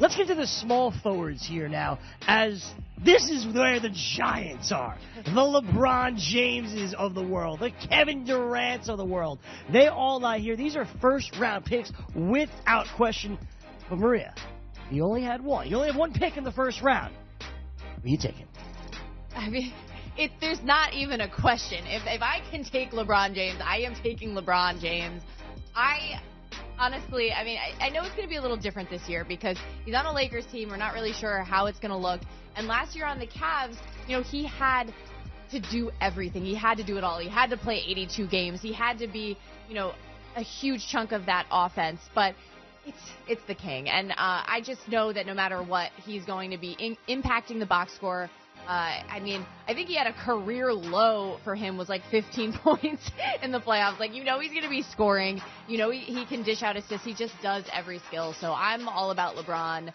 Let's get to the small forwards here now, as this is where the giants are. The LeBron Jameses of the world, the Kevin Durants of the world. They all lie here. These are first-round picks without question. But Maria, you only had one. You only have one pick in the first round. Who are you taking? I mean, there's not even a question. If I can take LeBron James, I am taking LeBron James. Honestly, I mean, I know it's going to be a little different this year because he's on a Lakers team. We're not really sure how it's going to look. And last year on the Cavs, he had to do everything. He had to do it all. He had to play 82 games. He had to be, a huge chunk of that offense. But it's the king. And I just know that no matter what, he's going to be impacting the box score. I think he had a career low for him was like 15 points in the playoffs. Like, he's going to be scoring. He can dish out assists. He just does every skill. So I'm all about LeBron,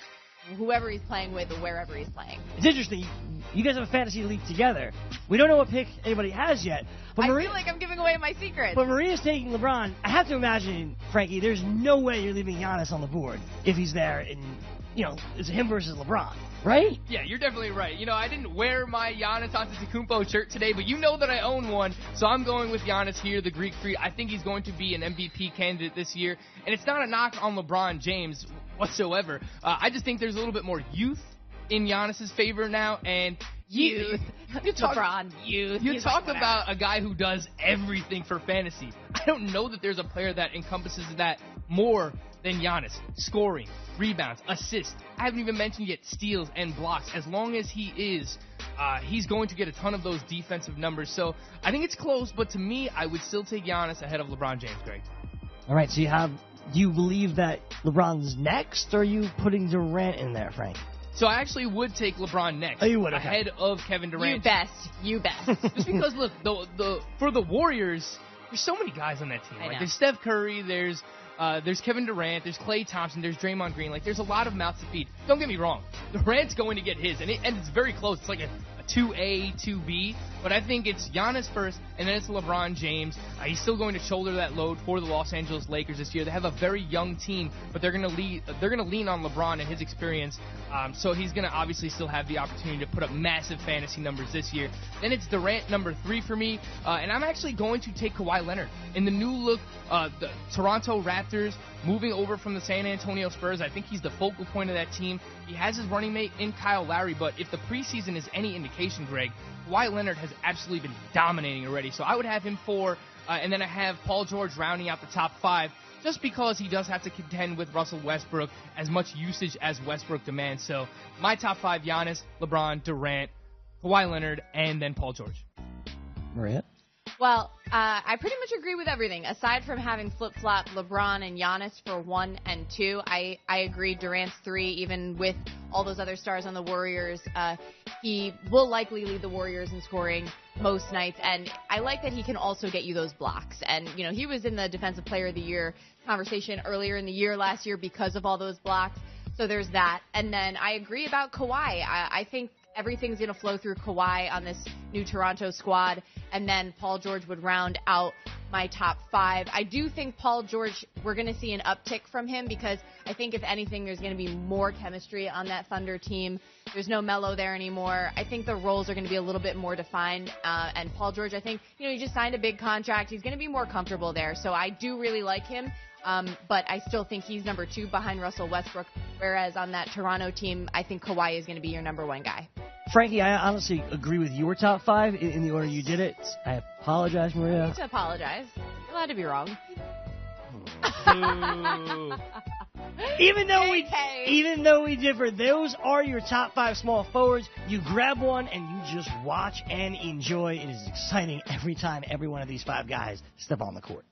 whoever he's playing with, or wherever he's playing. It's interesting. You guys have a fantasy league together. We don't know what pick anybody has yet. But I feel like I'm giving away my secrets. But Maria's taking LeBron. I have to imagine, Frankie, there's no way you're leaving Giannis on the board if he's there and, it's him versus LeBron. Right? Yeah, you're definitely right. I didn't wear my Giannis Antetokounmpo shirt today, but you know that I own one, so I'm going with Giannis here, the Greek Freak. I think he's going to be an MVP candidate this year, and it's not a knock on LeBron James whatsoever. I just think there's a little bit more youth in Giannis's favor now, and youth. LeBron, youth. You talk about a guy who does everything for fantasy. I don't know that there's a player that encompasses that more than Giannis. Scoring, rebounds, assists. I haven't even mentioned yet steals and blocks. As long as he is, he's going to get a ton of those defensive numbers. So I think it's close, but to me, I would still take Giannis ahead of LeBron James, Greg. All right, so do you believe that LeBron's next, or are you putting Durant in there, Frank? So I actually would take LeBron next, ahead of Kevin Durant. You best. Just because, look, for the Warriors, there's so many guys on that team. Like, there's Steph Curry, there's Kevin Durant, there's Klay Thompson, there's Draymond Green. Like, there's a lot of mouths to feed. Don't get me wrong. Durant's going to get his, and it's very close. It's like a 2A, 2B. But I think it's Giannis first, and then it's LeBron James. He's still going to shoulder that load for the Los Angeles Lakers this year. They have a very young team, but they're going to lean on LeBron and his experience. So he's going to obviously still have the opportunity to put up massive fantasy numbers this year. Then it's Durant number 3 for me, and I'm actually going to take Kawhi Leonard. In the new look, the Toronto Raptors moving over from the San Antonio Spurs, I think he's the focal point of that team. He has his running mate in Kyle Lowry, but if the preseason is any indication, Greg, Kawhi Leonard has absolutely been dominating already. So I would have him 4, and then I have Paul George rounding out the top 5, just because he does have to contend with Russell Westbrook as much usage as Westbrook demands. So my top 5, Giannis, LeBron, Durant, Kawhi Leonard, and then Paul George. Maria? Well, I pretty much agree with everything. Aside from having flip-flop LeBron and Giannis for 1 and 2, I agree Durant's 3, even with all those other stars on the Warriors. He will likely lead the Warriors in scoring most nights, and I like that he can also get you those blocks. And, he was in the Defensive Player of the Year conversation earlier in the year last year because of all those blocks. So there's that. And then I agree about Kawhi. I think everything's going to flow through Kawhi on this new Toronto squad, and then Paul George would round out my top 5. I do think Paul George, we're going to see an uptick from him because I think, if anything, there's going to be more chemistry on that Thunder team. There's no Melo there anymore. I think the roles are going to be a little bit more defined, and Paul George, I think, he just signed a big contract. He's going to be more comfortable there, so I do really like him. But I still think he's number 2 behind Russell Westbrook, whereas on that Toronto team, I think Kawhi is going to be your number 1 guy. Frankie, I honestly agree with your top 5 in the order you did it. I apologize, Maria. You need to apologize. You're allowed to be wrong. Even though we differ, those are your top 5 small forwards. You grab one and you just watch and enjoy. It is exciting every time every one of these 5 guys step on the court.